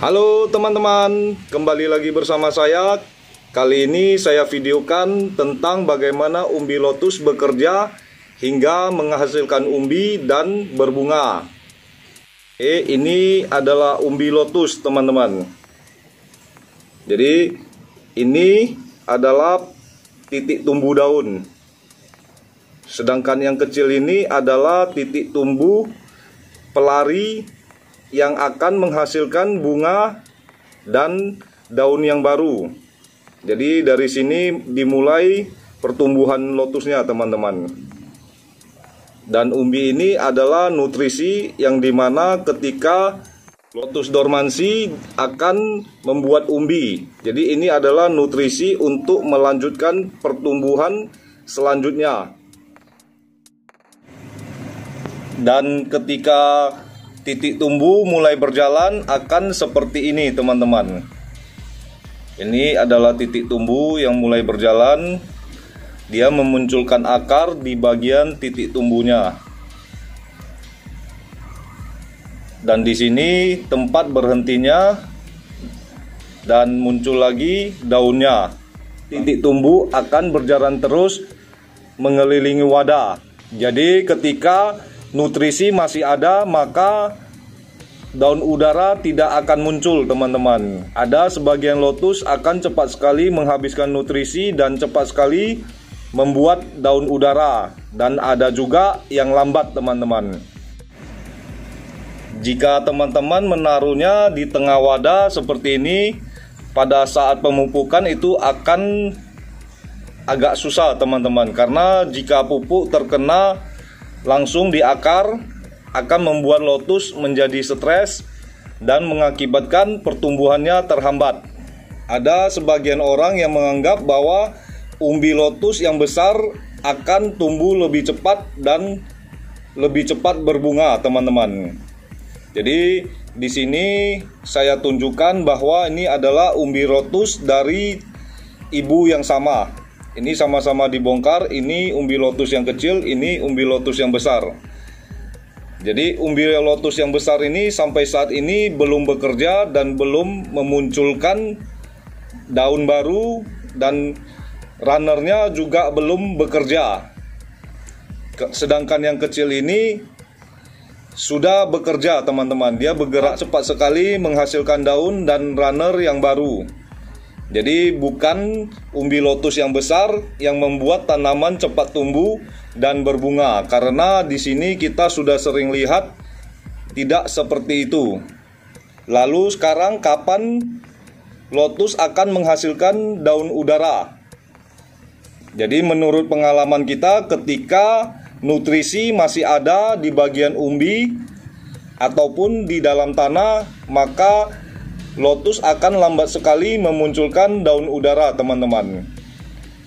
Halo teman-teman, kembali lagi bersama saya. Kali ini saya videokan tentang bagaimana umbi lotus bekerja hingga menghasilkan umbi dan berbunga. Ini adalah umbi lotus teman-teman. Jadi ini adalah titik tumbuh daun. Sedangkan yang kecil ini adalah titik tumbuh pelari yang akan menghasilkan bunga dan daun yang baru. Jadi dari sini dimulai pertumbuhan lotusnya teman-teman. Dan umbi ini adalah nutrisi yang dimana ketika lotus dormansi akan membuat umbi. Jadi ini adalah nutrisi untuk melanjutkan pertumbuhan selanjutnya. Dan ketika titik tumbuh mulai berjalan akan seperti ini teman-teman. Ini adalah titik tumbuh yang mulai berjalan. Dia memunculkan akar di bagian titik tumbuhnya. Dan di sini tempat berhentinya dan muncul lagi daunnya. Titik tumbuh akan berjalan terus mengelilingi wadah. Jadi ketika nutrisi masih ada, maka daun udara tidak akan muncul teman-teman. Ada sebagian lotus akan cepat sekali menghabiskan nutrisi dan cepat sekali membuat daun udara. Dan ada juga yang lambat teman-teman. Jika teman-teman menaruhnya di tengah wadah seperti ini, pada saat pemupukan itu akan agak susah teman-teman. Karena jika pupuk terkena langsung di akar akan membuat lotus menjadi stres dan mengakibatkan pertumbuhannya terhambat. Ada sebagian orang yang menganggap bahwa umbi lotus yang besar akan tumbuh lebih cepat dan lebih cepat berbunga teman-teman. Jadi di sini saya tunjukkan bahwa ini adalah umbi lotus dari ibu yang sama. Ini sama-sama dibongkar, ini umbi lotus yang kecil, ini umbi lotus yang besar. Jadi umbi lotus yang besar ini sampai saat ini belum bekerja dan belum memunculkan daun baru, dan runnernya juga belum bekerja. Sedangkan yang kecil ini sudah bekerja teman-teman. Dia bergerak cepat sekali menghasilkan daun dan runner yang baru. Jadi bukan umbi lotus yang besar yang membuat tanaman cepat tumbuh dan berbunga, karena di sini kita sudah sering lihat tidak seperti itu. Lalu sekarang kapan lotus akan menghasilkan daun udara? Jadi menurut pengalaman kita, ketika nutrisi masih ada di bagian umbi ataupun di dalam tanah, maka lotus akan lambat sekali memunculkan daun udara teman-teman.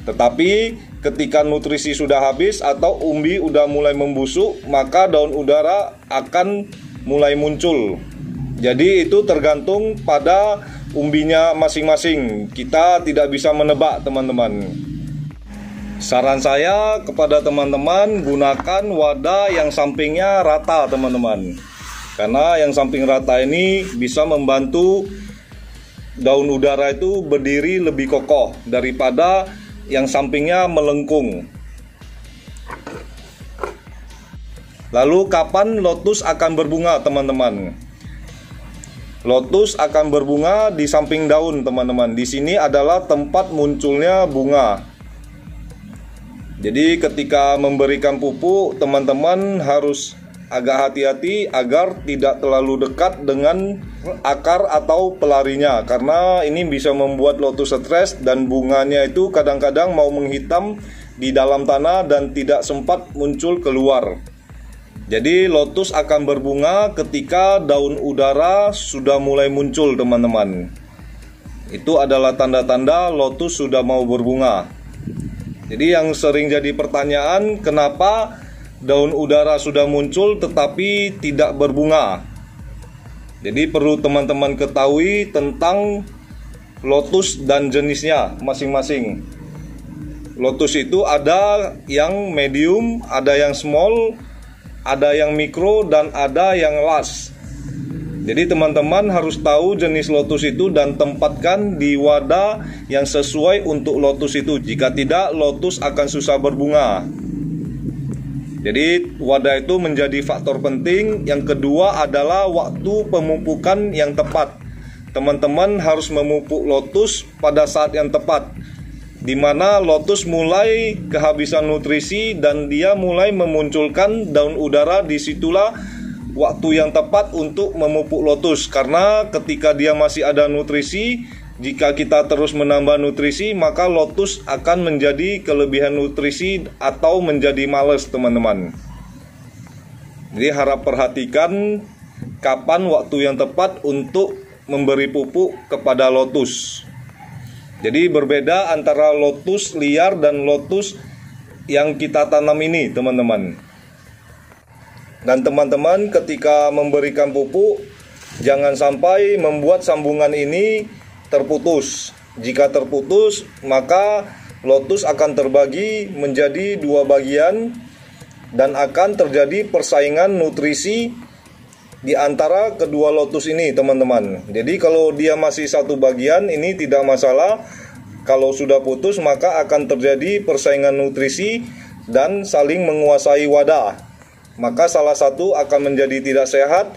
Tetapi ketika nutrisi sudah habis atau umbi udah mulai membusuk, maka daun udara akan mulai muncul. Jadi itu tergantung pada umbinya masing-masing. Kita tidak bisa menebak teman-teman. Saran saya kepada teman-teman, gunakan wadah yang sampingnya rata teman-teman. Karena yang samping rata ini bisa membantu daun udara itu berdiri lebih kokoh daripada yang sampingnya melengkung. Lalu kapan lotus akan berbunga teman-teman? Lotus akan berbunga di samping daun teman-teman. Di sini adalah tempat munculnya bunga. Jadi ketika memberikan pupuk, teman-teman harus agak hati-hati agar tidak terlalu dekat dengan akar atau pelarinya, karena ini bisa membuat lotus stres dan bunganya itu kadang-kadang mau menghitam di dalam tanah dan tidak sempat muncul keluar. Jadi lotus akan berbunga ketika daun udara sudah mulai muncul teman-teman. Itu adalah tanda-tanda lotus sudah mau berbunga. Jadi yang sering jadi pertanyaan, kenapa daun udara sudah muncul tetapi tidak berbunga? Jadi perlu teman-teman ketahui tentang lotus dan jenisnya masing-masing. Lotus itu ada yang medium, ada yang small, ada yang mikro, dan ada yang large. Jadi teman-teman harus tahu jenis lotus itu dan tempatkan di wadah yang sesuai untuk lotus itu. Jika tidak, lotus akan susah berbunga. Jadi wadah itu menjadi faktor penting. Yang kedua adalah waktu pemupukan yang tepat. Teman-teman harus memupuk lotus pada saat yang tepat, di mana lotus mulai kehabisan nutrisi dan dia mulai memunculkan daun udara. Disitulah waktu yang tepat untuk memupuk lotus. Karena ketika dia masih ada nutrisi, jika kita terus menambah nutrisi, maka lotus akan menjadi kelebihan nutrisi atau menjadi males, teman-teman. Jadi harap perhatikan kapan waktu yang tepat untuk memberi pupuk kepada lotus. Jadi berbeda antara lotus liar dan lotus yang kita tanam ini, teman-teman. Dan teman-teman ketika memberikan pupuk, jangan sampai membuat sambungan ini terputus. Jika terputus, maka lotus akan terbagi menjadi dua bagian dan akan terjadi persaingan nutrisi di antara kedua lotus ini, teman-teman. Jadi kalau dia masih satu bagian ini tidak masalah. Kalau sudah putus, maka akan terjadi persaingan nutrisi dan saling menguasai wadah. Maka salah satu akan menjadi tidak sehat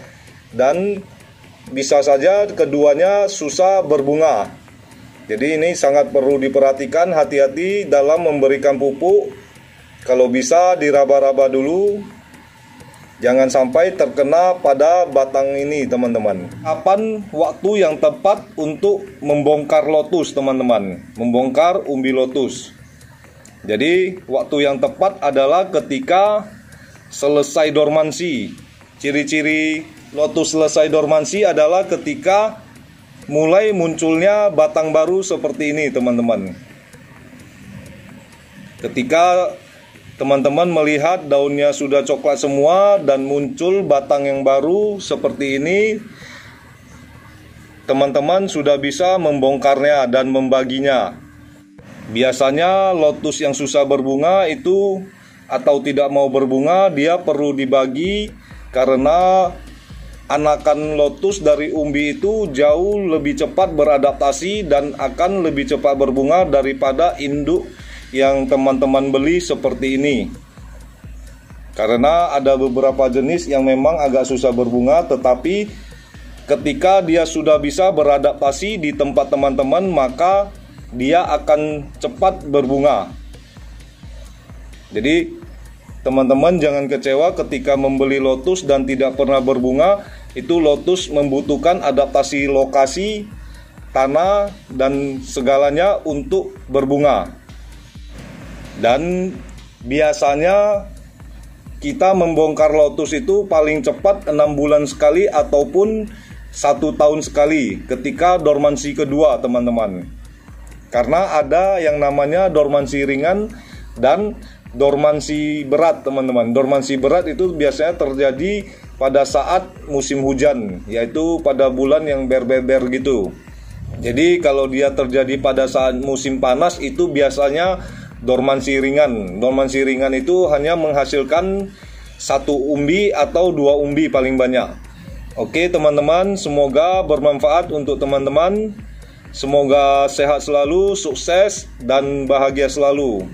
dan bisa saja keduanya susah berbunga. Jadi ini sangat perlu diperhatikan, hati-hati dalam memberikan pupuk. Kalau bisa diraba-raba dulu, jangan sampai terkena pada batang ini, teman-teman. Kapan waktu yang tepat untuk membongkar lotus, teman-teman? Membongkar umbi lotus. Jadi waktu yang tepat adalah ketika selesai dormansi. Ciri-ciri lotus selesai dormansi adalah ketika mulai munculnya batang baru seperti ini, teman-teman. Ketika teman-teman melihat daunnya sudah coklat semua dan muncul batang yang baru seperti ini, teman-teman sudah bisa membongkarnya dan membaginya. Biasanya lotus yang susah berbunga itu atau tidak mau berbunga, dia perlu dibagi karena anakan lotus dari umbi itu jauh lebih cepat beradaptasi dan akan lebih cepat berbunga daripada induk yang teman-teman beli seperti ini. Karena ada beberapa jenis yang memang agak susah berbunga, tetapi ketika dia sudah bisa beradaptasi di tempat teman-teman, maka dia akan cepat berbunga. Jadi teman-teman jangan kecewa ketika membeli lotus dan tidak pernah berbunga. Itu lotus membutuhkan adaptasi lokasi, tanah, dan segalanya untuk berbunga. Dan biasanya kita membongkar lotus itu paling cepat 6 bulan sekali ataupun 1 tahun sekali ketika dormansi kedua, teman-teman. Karena ada yang namanya dormansi ringan dan dormansi berat, teman-teman. Dormansi berat itu biasanya terjadi pada saat musim hujan, yaitu pada bulan yang ber-ber gitu. Jadi kalau dia terjadi pada saat musim panas itu biasanya dormansi ringan. Dormansi ringan itu hanya menghasilkan 1 umbi atau 2 umbi paling banyak. Oke teman-teman, semoga bermanfaat untuk teman-teman. Semoga sehat selalu, sukses, dan bahagia selalu.